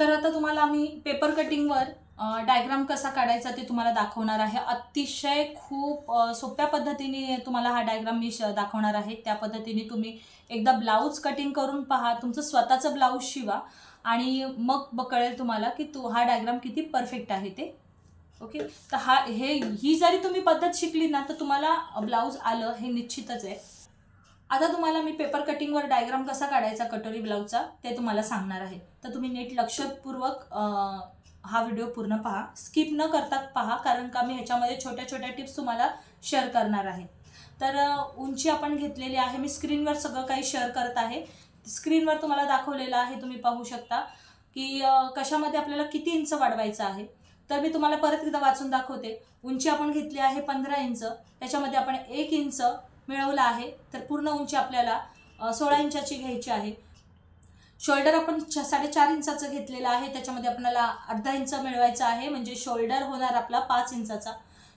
तर आता तुम्हाला मी पेपर कटिंगवर डायग्राम कसा काढायचा ते तुम्हाला दाखवणार आहे। अतिशय खूप सोप्या पद्धतीने तुम्हाला हा डायग्राम मी दाखवणार आहे। त्या पद्धतीने तुम्ही एकदा ब्लाउज कटिंग करून पहा, तुमचं स्वतःचं ब्लाउज शिवा आणि मग कळेल तुम्हाला की हा डायग्राम किती परफेक्ट आहे ते। ओके, तर ही जरी तुम्ही पद्धत शिकली ना तर तुम्हाला ब्लाउज आलं हे निश्चितच आहे। आता तुम्हाला मी पेपर कटिंगवर डायग्राम कसा काढायचा कटोरी ब्लाउजचा ते तुम्हाला सांगणार आहे। तर तुम्ही नीट लक्षपूर्वक हा व्हिडिओ पूर्ण पहा, स्किप न करता पहा, कारण का मी ह्याच्यामध्ये छोट्या छोट्या टिप्स तुम्हाला शेअर करणार आहे। तर उंची आपण घेतलेली आहे, मी स्क्रीनवर सगळं काही शेअर करत आहे। स्क्रीनवर तुम्हाला दाखवलेलं आहे, तुम्ही पाहू शकता की कशामध्ये आपल्याला किती इंच वाढवायचं आहे। तर मी तुम्हाला परत एकदा वाचून दाखवते। उंची आपण घेतली आहे 15 इंच, त्याच्यामध्ये आपण 1 इंच मिळवला आहे, तर पूर्ण उंची आपल्याला 16 इंचाची घ्यायची आहे। शोल्डर आपण 4.5 इंचाचं घेतलेलं आहे, त्याच्यामध्ये आपल्याला अर्धा इंच मिळवायचा आहे, म्हणजे शोल्डर होणार आपला 5 इंचाचा।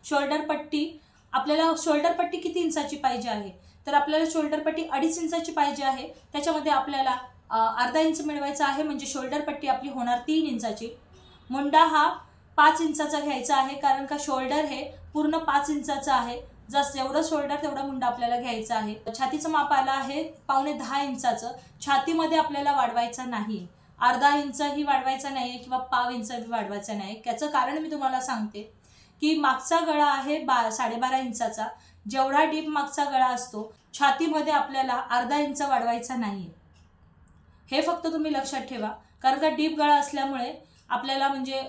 शोल्डर पट्टी आपल्याला किती इंचाची पाहिजे आहे, तर आपल्याला शोल्डर पट्टी 2.5 इंचाची पाहिजे आहे, त्याच्यामध्ये आपल्याला अर्धा इंच मिळवायचा आहे, म्हणजे शोल्डर पट्टी आपली होणार 3 इंचाची। मुंडा हा 5 इंचाचा घ्यायचा आहे, कारण का शोल्डर हे पूर्ण 5 इंचाचं आहे, जसं एवढं शोल्डर तेवढा मुंडा आपल्याला घ्यायचा आहे। छातीचं माप आलं आहे 9.25 इंचाचं। छातीमध्ये आपल्याला वाढवायचं नाही, अर्धा इंचही वाढवायचा नाही किंवा पाव इंचही वाढवायचा नाही। त्याचं कारण मी तुम्हाला सांगते की मागचा गळा आहे 12.5 इंचाचा, जेवढा डीप मागचा गळा असतो छातीमध्ये आपल्याला अर्धा इंच वाढवायचा नाही, हे फक्त तुम्ही लक्षात ठेवा। कारण का डीप गळा असल्यामुळे आपल्याला म्हणजे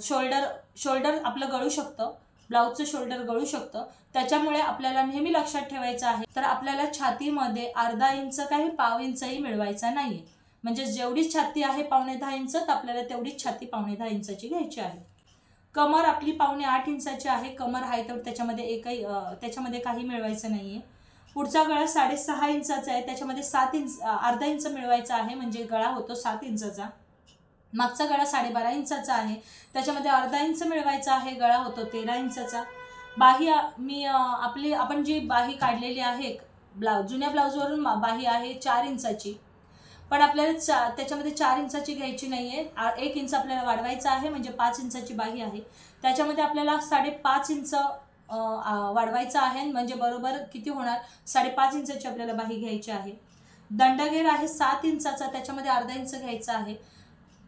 शोल्डर आपलं गळू शकतं, ब्लाउजचं शोल्डर गळू शकतं, त्याच्यामुळे आपल्याला नेहमी लक्षात ठेवायचं आहे। तर आपल्याला छातीमध्ये अर्धा इंच काही पाव इंचही मिळवायचा नाही, म्हणजे जेवढी छाती आहे 9.25 इंच, तर आपल्याला तेवढीच छाती 9.25 इंचाची घ्यायची आहे। कमर आपली 7.25 इंचाची आहे, कमर आहे तर त्याच्यामध्ये काही मिळवायचं नाहीये। पुढचा गळा 6.5 इंचाचा आहे, त्याच्यामध्ये अर्धा इंच मिळवायचा आहे, म्हणजे गळा होतो 7 इंचाचा। मागचा गळा 12.5 इंचाचा आहे, त्याच्यामध्ये अर्धा इंच मिळवायचा आहे, गळा होतो 13 इंचाचा। बाही आपण जी बाही काढलेली आहे जुन्या ब्लाउजवरून बाही आहे 4 इंचाची, पण आपल्याला त्याच्यामध्ये 4 इंचाची घ्यायची नाहीये, 1 इंच आपल्याला वाढवायचा आहे, म्हणजे 5 इंचाची बाही आहे। त्याच्यामध्ये आपल्याला 5.5 इंच वाढवायचा आहे, म्हणजे बरोबर किती होणार 5.5 इंचाची आपल्याला बाही घ्यायची आहे। दंडगेर आहे 7 इंचाचा, त्याच्यामध्ये अर्धा इंच घ्यायचा आहे,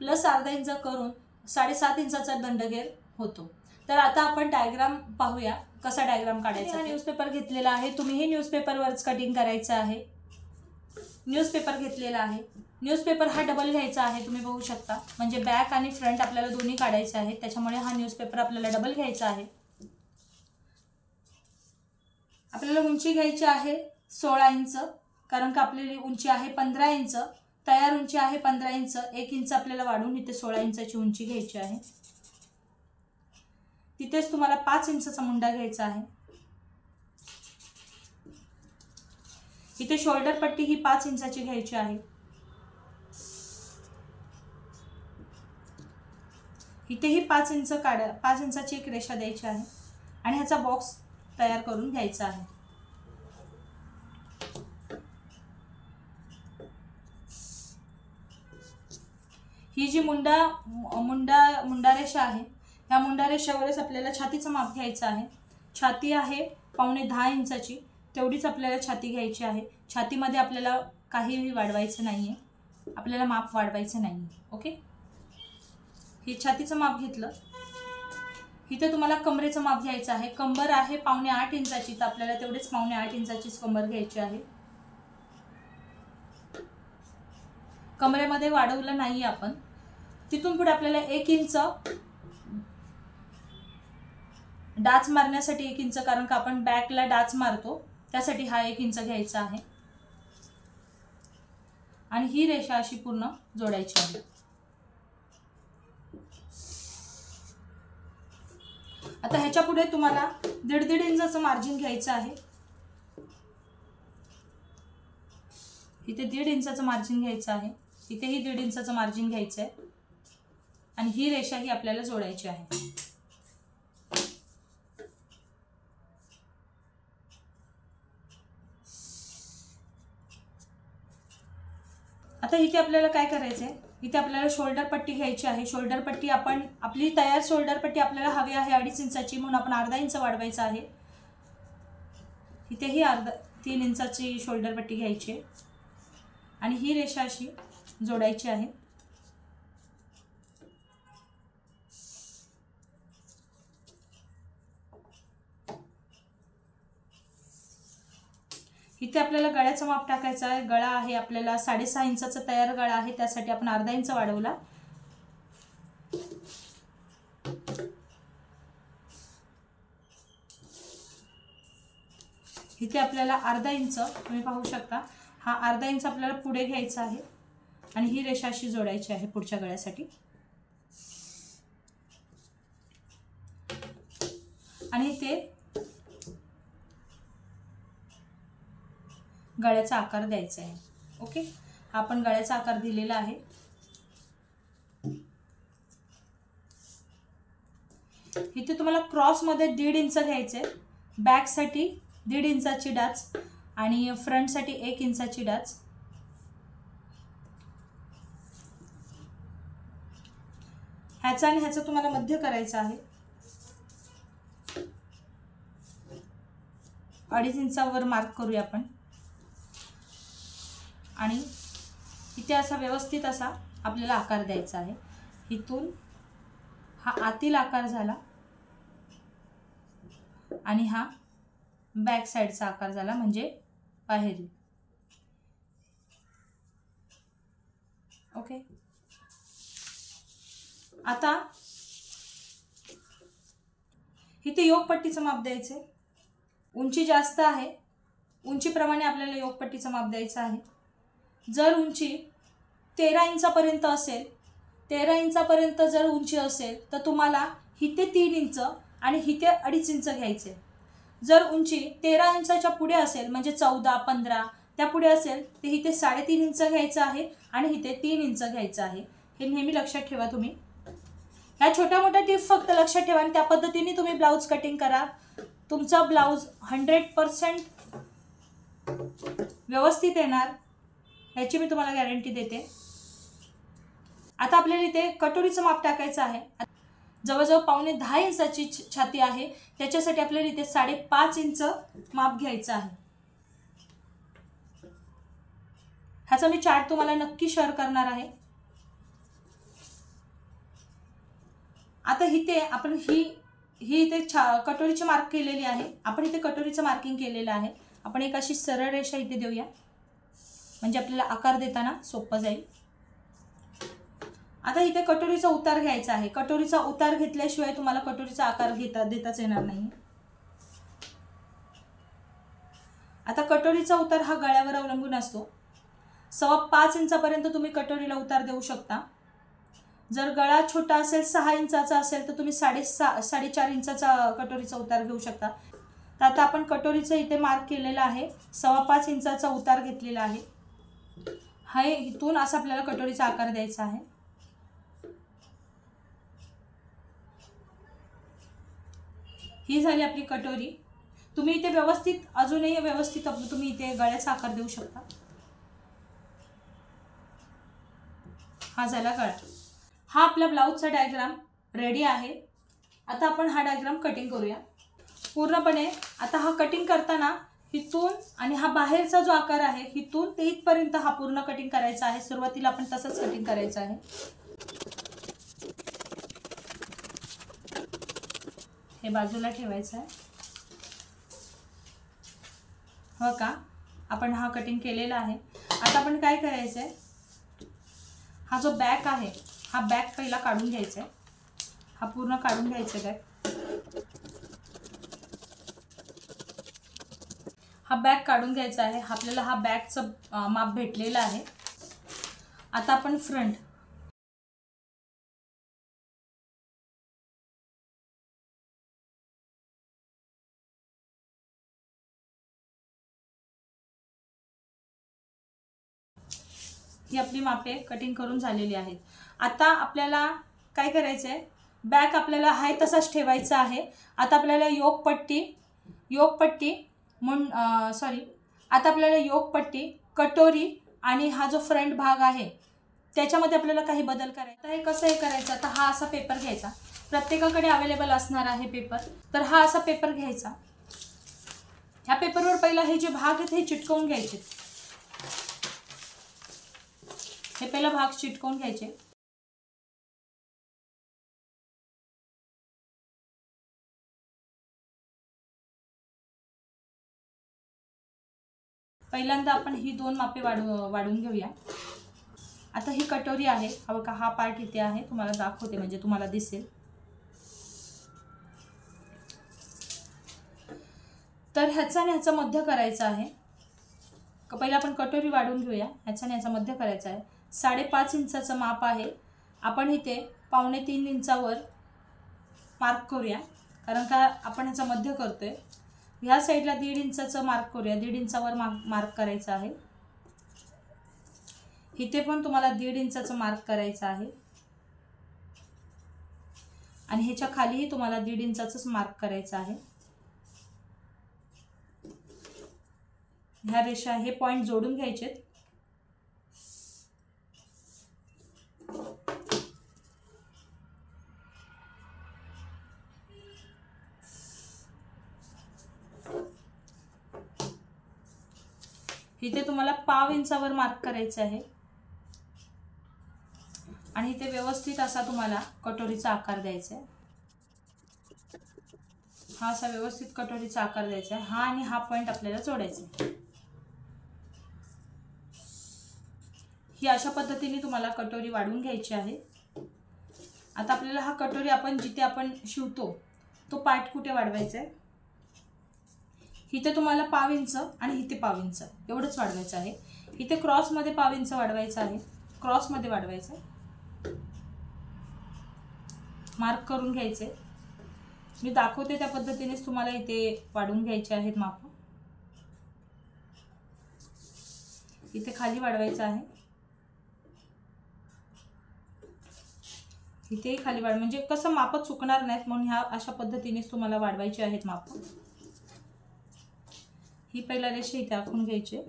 प्लस अर्धा इंच करून 7.5 इंचाचा दंडगेर होतो। तर आता आपण डायग्राम पाहूया कसा डायग्राम काढायचा। न्यूजपेपर घेतलेला आहे, तुम्ही हे न्यूजपेपरवरच कटिंग करायचं आहे। न्यूजपेपर घेतलेला आहे, न्यूजपेपर हा डबल घ्यायचा आहे, तुम्ही बघू शकता, म्हणजे बॅक आणि फ्रंट आपल्याला दोन्ही काढायचे आहे, त्याच्यामुळे हा न्यूजपेपर आपल्याला डबल घ्यायचा आहे। आपल्याला उंची घ्यायची आहे 16 इंच, कारण का आपली उंची आहे 15 इंच, तयार उंची आहे 15 इंच, 1 इंच आपल्याला वाढवून इथे 16 इंचाची उंची घ्यायची आहे। तिथेच तुम्हाला 5 इंचाचा मुंडा घ्यायचा आहे। इथे शोल्डर पट्टी ही 5 इंचाची घ्यायची आहे। इथेही 5 इंचाची एक रेषा द्यायची आहे आणि ह्याचा बॉक्स तयार करून घ्यायचा आहे। ही जी मुंडा रेषा आहे, ह्या मुंडा रेषेवरच आपल्याला छातीचं माप घ्यायचं आहे। छाती आहे 9.25 इंचाची, तेवढीच आपल्याला छाती घ्यायची आहे। छातीमध्ये आपल्याला काहीही वाढवायचं नाहीये, आपल्याला माप वाढवायचं नाहीये। ओके, हे छातीचं माप घेतलं। इथे तुम्हाला कमरेचं माप घ्यायचं आहे, कंबर आहे 7.25 इंचाची, तर आपल्याला तेवढीच 7.25 इंचाचीच कंबर घ्यायची आहे। कमरेमध्ये वाढवलं नाहीये आपण। तिथून पुढे आपल्याला 1 इंच डाच मारण्यासाठी 1 इंच, कारण का आपण बॅकला डाच मारतो, त्यासाठी हा 1 इंच घ्यायचा आहे आणि ही रेषा अशी पूर्ण जोडायची आहे। आता ह्याच्या पुढे तुम्हाला 1.5 इंचाचं मार्जिन घ्यायचं आहे। इथे 1.5 इंचाचं मार्जिन घ्यायचं आहे, इथेही 1.5 इंचाचं मार्जिन घ्यायचं आहे आणि ही रेषा ही आपल्याला जोडायची आहे। आता इथे आपल्याला काय करायचंय, इथे आपल्याला शोल्डर पट्टी घ्यायची आहे। शोल्डर पट्टी आपण आपली तयार शोल्डर पट्टी आपल्याला हवी आहे 2.5 इंचाची, म्हणून आपण अर्धा इंच वाढवायचा आहे। इथेही 3 इंचाची शोल्डर पट्टी घ्यायची आहे आणि ही रेषा अशी जोडायची आहे। इथे आपल्याला गळ्याचं माप टाकायचं आहे। गळा आहे आपल्याला 6.5 इंचाचा तयार गळा आहे, त्यासाठी आपण अर्धा इंच वाढवला। इथे आपल्याला अर्धा इंच तुम्ही पाहू शकता, हा अर्धा इंच आपल्याला पुढे घ्यायचा आहे आणि ही रेषा अशी जोडायची आहे पुढच्या गळ्यासाठी। आणि इथे गळ्याचा आकार द्यायचा आहे। ओके, आपण गळ्याचा आकार दिलेला आहे। इथे तुम्हाला क्रॉस मध्ये 1.5 इंच घ्यायचे, बॅक साठी 1.5 इंचाची डाच आणि फ्रंट साठी 1 इंचाची डाच। ह्याचा आणि ह्याचा तुम्हाला मध्य करायचा आहे। 2.5 इंचावर मार्क करूया आपण आणि इथे असा व्यवस्थित असा आपल्याला आकार द्यायचा आहे। इथून हा आतील आकार झाला आणि हा बॅक साइडचा आकार झाला, म्हणजे बाहेरील। ओके, आता इथे योगपट्टीचं माप द्यायचे। उंची जास्त आहे, उंचीप्रमाणे आपल्याला योगपट्टीचं माप द्यायचं आहे। जर उंची 13 इंचापर्यंत असेल, 13 इंचापर्यंत जर उंची असेल तर तुम्हाला इथे 3 इंच आणि इथे 2.5 इंच घ्यायचे। जर उंची 13 इंचाच्या पुढे असेल, म्हणजे 14, 15 त्या पुढे असेल, तर इथे 3.5 इंच घ्यायचं आहे आणि इथे 3 इंच घ्यायचं आहे। हे नेहमी लक्षात ठेवा तुम्ही। ह्या छोट्या मोठ्या टिप फक्त लक्षात ठेवा आणि त्या पद्धतीने तुम्ही ब्लाउज कटिंग करा। तुमचा ब्लाउज 100% व्यवस्थित येणार, याची मी तुम्हाला गॅरंटी देते। आता आपल्याला इथे कटोरीचं माप टाकायचं आहे। जवळजवळ 9.5 इंचाची छाती आहे, त्याच्यासाठी आपल्याला इथे 5.5 इंच माप घ्यायचं आहे। ह्याचा मी चार्ट तुम्हाला नक्की शेअर करणार आहे। आता इथे आपण ही इथे कटोरीची मार्क केलेली आहे। आपण इथे कटोरीचं मार्किंग केलेलं आहे। आपण एक अशी सरळ रेषा इथे देऊया, म्हणजे आपल्याला आकार देताना सोपं जाईल। आता इथे कटोरीचा उतार घ्यायचा आहे। कटोरीचा उतार घेतल्याशिवाय तुम्हाला कटोरीचा आकार देताच येणार नाही। आता कटोरीचा उतार हा गळ्यावर अवलंबून असतो। 5.25 इंचापर्यंत तुम्ही कटोरीला उतार देऊ शकता। जर गळा छोटा असेल, 6 इंचाचा असेल, तर तुम्ही 4.5 इंचाचा कटोरीचा उतार घेऊ शकता। तर आता आपण कटोरीचं इथे मार्क केलेला आहे, 5.25 इंचाचा उतार घेतलेला आहे। हा इथून असा आपल्याला कटोरीचा आकार द्यायचा आहे। ही झाली आपली कटोरी। तुम्ही इथे व्यवस्थित, अजूनही व्यवस्थित तुम्ही इथे गळ्याचा आकार देऊ शकता। हा झाला गळा। हा आपला ब्लाउजचा डायग्राम रेडी आहे। आता आपण हा डायग्राम कटिंग करूया पूर्णपणे। आता हा कटिंग करताना इथून आणि हा बाहेरचा जो आकार आहे, इथून ते इथपर्यंत हा पूर्ण कटिंग करायचा आहे। सुरुवातीला आपण तसंच कटिंग करायचं आहे। हे बाजूला ठेवायचं आहे, हो का। आपण हा कटिंग केलेला आहे। आता आपण काय करायचं आहे, हा जो बॅक आहे, हा बॅक पहिला काढून घ्यायचा आहे। हा पूर्ण काढून घ्यायचा बॅक। हा बॅक काढून घ्यायचा आहे। आपल्याला हा बॅकचं माप भेटलेला आहे। आता आपण फ्रंट, ही आपली मापे कटिंग करून झालेली आहेत। आता आपल्याला काय करायचं आहे, बॅक आपल्याला हाय तसाच ठेवायचा आहे। आता आपल्याला आता आपल्याला योगपट्टी, कटोरी आणि हा जो फ्रंट भाग आहे, त्याच्यामध्ये आपल्याला काही बदल करायचा. तर हे कसं हे करायचं, आता हा असा पेपर घ्यायचा, प्रत्येकाकडे अवेलेबल असणार आहे पेपर. तर हा असा पेपर घ्यायचा, ह्या पेपरवर पहिला हे जे भाग आहेत हे चिटकवून घ्यायचे, हे पहिला भाग चिटकवून घ्यायचे. पहिल्यांदा आपण ही 2 मापे वाढवून घेऊया. आता ही कटोरी आहे, हा बघा हा पार्ट इथे आहे, तुम्हाला दाखवते म्हणजे तुम्हाला दिसेल. तर ह्याचा आणि ह्याचा मध्य करायचा आहे. पहिला आपण कटोरी वाढवून घेऊया, ह्याचा आणि ह्याचा मध्य करायचा आहे. 5.5 इंचाचं माप आहे. आपण इथे 2.25 इंचावर मार्क करूया, कारण का आपण ह्याचा मध्य करतोय. ह्या साईडला 1.5 इंचाचं मार्क करूया, 1.5 इंचावर मार्क करायचं आहे. इथे पण तुम्हाला 1.5 इंचाचं मार्क करायचं आहे आणि ह्याच्या खालीही तुम्हाला 1.5 इंचाचंच मार्क करायचं आहे. ह्या रेषा हे पॉइंट जोडून घ्यायचे. इथे तुम्हाला 1/2 इंचावर मार्क करायचं आहे आणि इथे व्यवस्थित असा तुम्हाला कटोरीचा आकार द्यायचा आहे. हा असा व्यवस्थित कटोरीचा आकार द्यायचा आहे. हा आणि हा पॉइंट आपल्याला जोडायचा आहे. ही अशा पद्धतीने तुम्हाला कटोरी वाढवून घ्यायची आहे. आता आपल्याला हा कटोरी आपण जिथे आपण शिवतो तो पार्ट कुठे वाढवायचा आहे, इथे तुम्हाला 1/2 इंच आणि इथे 1/2 इंच एवढंच वाढवायचं आहे. इथे क्रॉसमध्ये 1/2 इंच वाढवायचं आहे, क्रॉसमध्ये वाढवायचं आहे. मार्क करून घ्यायचे. मी दाखवते त्या पद्धतीनेच तुम्हाला इथे वाढवून घ्यायचे आहेत माप. इथे खाली वाढवायचं आहे, इथे खाली वाढ, म्हणजे कसं माप चुकणार नाहीत म्हणून ह्या अशा पद्धतीनेच तुम्हाला वाढवायचे आहेत माप. ही पहिला रेषा इथे आखून घ्यायची.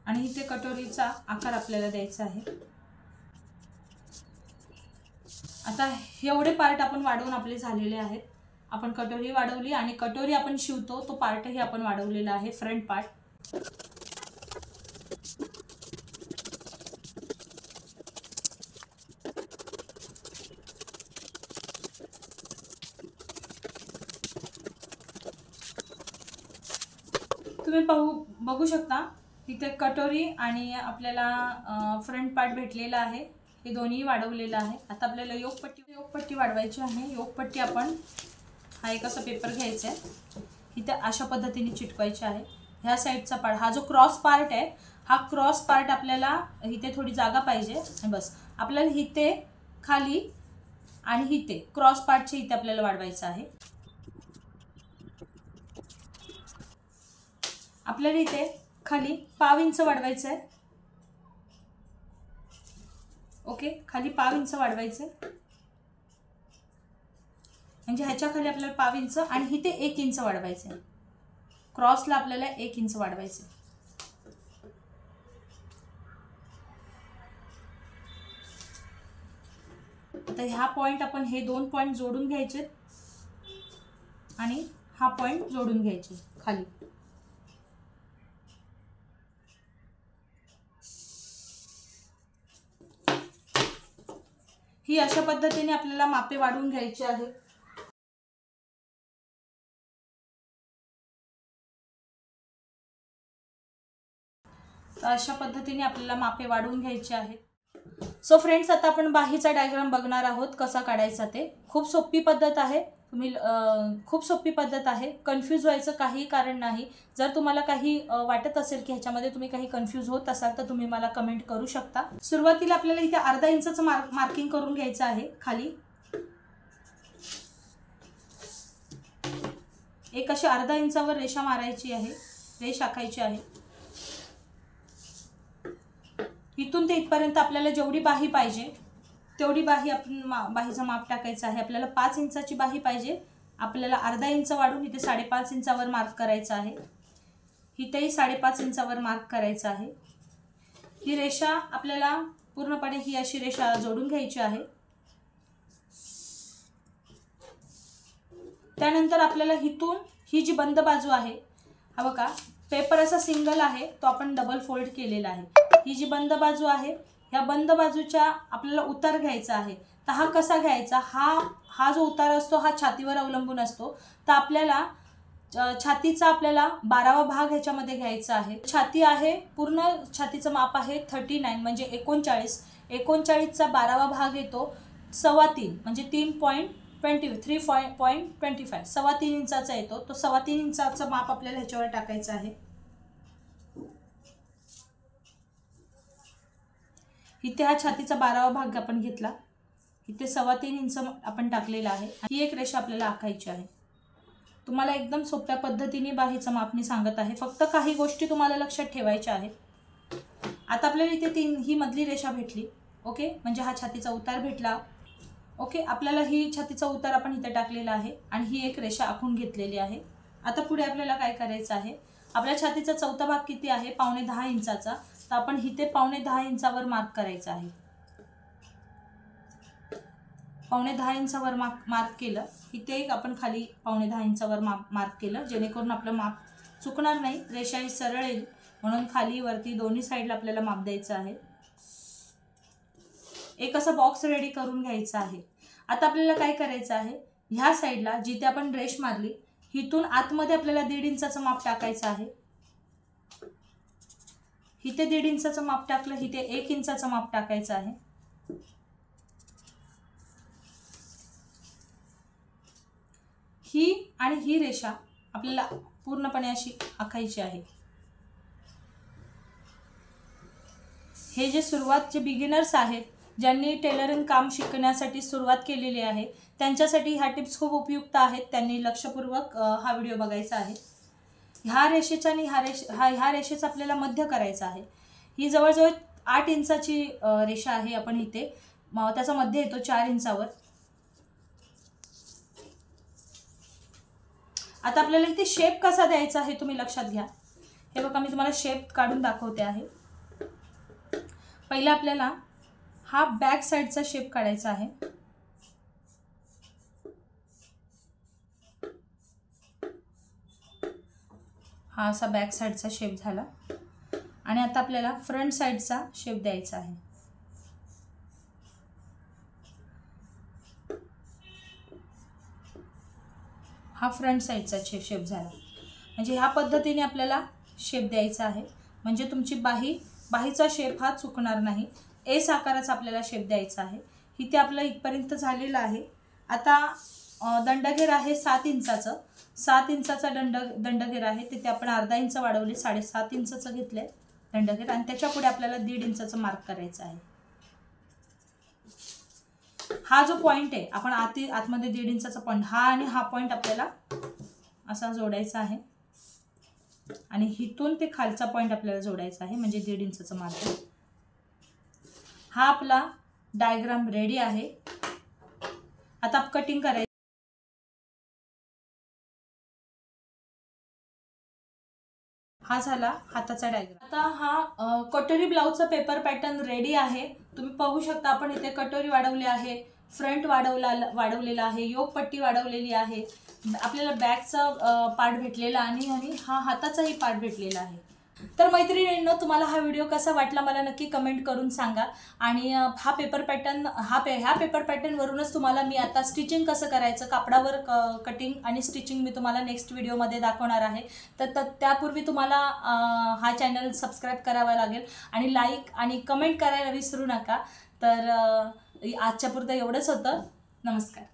आणि इथे कटोरीचा आकार आपल्याला द्यायचा आहे. आता एवढे पार्ट आपण वाढवून आपले झालेले आहेत. आपण कटोरी वाढवली आणि कटोरी आपण शिवतो तो पार्टही आपण वाढवलेला आहे, फ्रंट पार्ट. तुम्ही बघू शकता इथे कटोरी आणि आपल्याला फ्रंट पार्ट भेटलेला आहे. हे दोन्ही वाढवलेलं आहे. आता आपल्याला योगपट्टी वाढवायची आहे. योगपट्टी आपण हा एक असा पेपर घ्यायचा आहे, इथे अशा पद्धतीने चिटकवायची आहे. ह्या साईडचा पार्ट, हा जो क्रॉस पार्ट आहे, हा क्रॉस पार्ट आपल्याला इथे थोडी जागा पाहिजे. बस आपल्याला इथे खाली आणि इथे क्रॉस पार्टचे इथे आपल्याला वाढवायचं आहे. आपल्याला इथे खाली 1/2 इंच वाढवायचं आहे. ओके, खाली 1/2 इंच वाढवायचं आहे, म्हणजे ह्याच्या खाली आपल्याला 1/2 इंच आणि इथे 1 इंच वाढवायचं आहे. क्रॉसला आपल्याला 1 इंच वाढवायचं. आता ह्या पॉइंट आपण हे 2 पॉइंट जोडून घ्यायचे आणि हा पॉइंट जोडून घ्यायचे खाली. ही अशा पद्धतीने आपल्याला मापे वाढवून घ्यायची आहे. तर अशा पद्धतीने आपल्याला मापे वाढवून घ्यायचे आहेत. सो फ्रेंड्स, आता आपण बाहीचा डायग्राम बघणार आहोत कसा काढायचा ते. खूप सोपी पद्धत आहे. खूप सोपी पद्धत आहे. कन्फ्यूज व्हायचं काही कारण नाही. जर तुम्हाला काही वाटत असेल की ह्याच्यामध्ये तुम्ही काही कन्फ्यूज होत असाल तर तुम्ही मला कमेंट करू शकता. सुरुवातीला आपल्याला इथे अर्धा इंचाचं मार्किंग करून घ्यायचं आहे. खाली एक अशी अर्धा इंचावर रेषा मारायची आहे, रेषा आखायची आहे. इथून ते इथपर्यंत आपल्याला जेवढी बाही पाहिजे तेवढी बाही आपण बाहीचं माप टाकायचं आहे। आपल्याला 5 इंचाची बाही पाहिजे, आपल्याला अर्धा इंच वाढून इथे 5.5 इंचावर मार्क करायचं आहे। इथेही 5.5 इंचावर मार्क करायचं आहे। ही रेषा आपल्याला पूर्णपणे ही अशी रेषा जोडून घ्यायची आहे। त्यानंतर आपल्याला इथून ही जी बंद बाजू आहे, हा बघा पेपर असा सिंगल आहे, तो आपण डबल फोल्ड केलेला आहे। ही जी बंद बाजू आहे, ह्या बंद बाजूच्या आपल्याला उतार घ्यायचा आहे। तर हा कसा घ्यायचा, हा जो उतार असतो हा छातीवर अवलंबून असतो। तर आपल्याला छातीचा आपल्याला 12वा भाग ह्याच्यामध्ये घ्यायचा आहे। छाती आहे, पूर्ण छातीचं माप आहे 39 म्हणजे 39। 39चा 12वा भाग येतो 3.25 म्हणजे 3.25 3.25 इंचाचा येतो। तो 3.25 इंचाचं माप आपल्याला ह्याच्यावर टाकायचं आहे। इथे हा छातीचा 12वा भाग आपण घेतला, इथे 3.25 इंच आपण टाकलेला आहे। ही एक रेषा आपल्याला आखायची आहे। तुम्हाला एकदम सोप्या पद्धतीने बाहीचं माप मी सांगत आहे, फक्त काही गोष्टी तुम्हाला लक्षात ठेवायच्या आहेत। आता आपल्याला इथे ही मधली रेषा भेटली, ओके, म्हणजे हा छातीचा उतार भेटला, ओके। आपल्याला ही छातीचा उतार आपण इथे टाकलेला आहे आणि ही एक रेषा आखून घेतलेली आहे। आता पुढे आपल्याला काय करायचं आहे, आपल्या छातीचा चौथा भाग किती आहे, 9.25 इंचाचा, तर आपण इथे 9.25 इंचावर मार्क करायचं आहे। 9.25 इंचावर मार्क केलं, इथे एक आपण खाली 9.25 इंचावर मार्क केलं, जेणेकरून आपलं माप चुकणार नाही, रेषा ही सरळ येईल म्हणून खाली वरती दोन्ही साईडला आपल्याला माप द्यायचं आहे। एक असा बॉक्स रेडी करून घ्यायचा आहे। आता आपल्याला काय करायचं आहे, ह्या साईडला जिथे आपण रेष मारली इथून आतमध्ये आपल्याला 1.5 इंचाचं माप टाकायचं आहे। इथे 1.5 इंचाचं माप टाकलं, इथे 1 इंचाचं माप टाकायचं आहे। ही आणि ही रेषा आपल्याला पूर्णपणे अशी आखायची आहे। हे जे सुरुवातचे बिगिनर्स आहेत, ज्यांनी टेलरिंग काम शिकण्यासाठी सुरुवात केलेली आहे, त्यांच्यासाठी ह्या टिप्स खूप उपयुक्त आहेत। त्यांनी लक्षपूर्वक हा व्हिडिओ बघायचा आहे। ह्या रेषेचा आणि ह्या रेषेचा आपल्याला मध्य करायचा आहे। ही जवळजवळ 8 इंचाची रेषा आहे, आपण इथे त्याचा मध्य येतो 4 इंचावर। आता आपल्याला इथे शेप कसा द्यायचा हे तुम्ही लक्षात घ्या। हे बघा मी तुम्हाला शेप काढून दाखवते आहे। पहिला आपल्याला हा बॅक साइडचा शेप काढायचा आहे। हा असा बॅक साइडचा शेप झाला आणि आता आपल्याला फ्रंट साइडचा शेप द्यायचा आहे। हा फ्रंट साइडचा शेप झाला, म्हणजे ह्या पद्धतीने आपल्याला शेप द्यायचा आहे, म्हणजे तुमची बाहीचा शेप हा चुकणार नाही। एस आकाराचा आपल्याला शेप द्यायचा आहे। इथे आपलं इथपर्यंत झालेलं आहे। आता दंडघेर आहे 7 इंचाचं, 7 इंचाचा दंडघेर आहे, तिथे आपण अर्धा इंच वाढवले, 7.5 इंचाचं घेतलंय दंडघेर आणि त्याच्या पुढे आपल्याला 1.5 इंचाचं मार्क करायचं आहे। हा जो पॉइंट आहे, आपण आतमध्ये 1.5 इंचाचा पॉइंट, हा आणि हा पॉइंट आपल्याला असा जोडायचा आहे आणि इथून ते खालचा पॉइंट आपल्याला जोडायचा आहे, म्हणजे 1.5 इंचाचं मार्क। हा आपला डायग्राम रेडी आहे। आता आप कटिंग करायचं। हा झाला हाताचा डायग्राम। आता हा कटोरी ब्लाउजचा पेपर पॅटर्न रेडी आहे। तुम्ही पाहू शकता, आपण इथे कटोरी वाढवली आहे, फ्रंट वाढवलेला आहे, योक पट्टी वाढवलेली आहे, आपल्याला बॅकचा पार्ट भेटलेला आणि हा हाताचाही पार्ट भेटलेला आहे। तर मैत्रिणींनो, तुम्हाला हा व्हिडिओ कसा वाटला मला नक्की कमेंट करून सांगा। आणि हा पेपर पॅटर्न ह्या पेपर पॅटर्न वरूनच तुम्हाला मी आता स्टिचिंग कसं करायचं, कापडावर कटिंग आणि स्टिचिंग मी तुम्हाला नेक्स्ट व्हिडिओमध्ये दाखवणार आहे। तर त्यापूर्वी तुम्हाला हा चॅनल सबस्क्राईब करावा लागेल आणि लाईक आणि कमेंट करायला विसरू नका। तर आजच्या पुरतं एवढंच होतं। नमस्कार।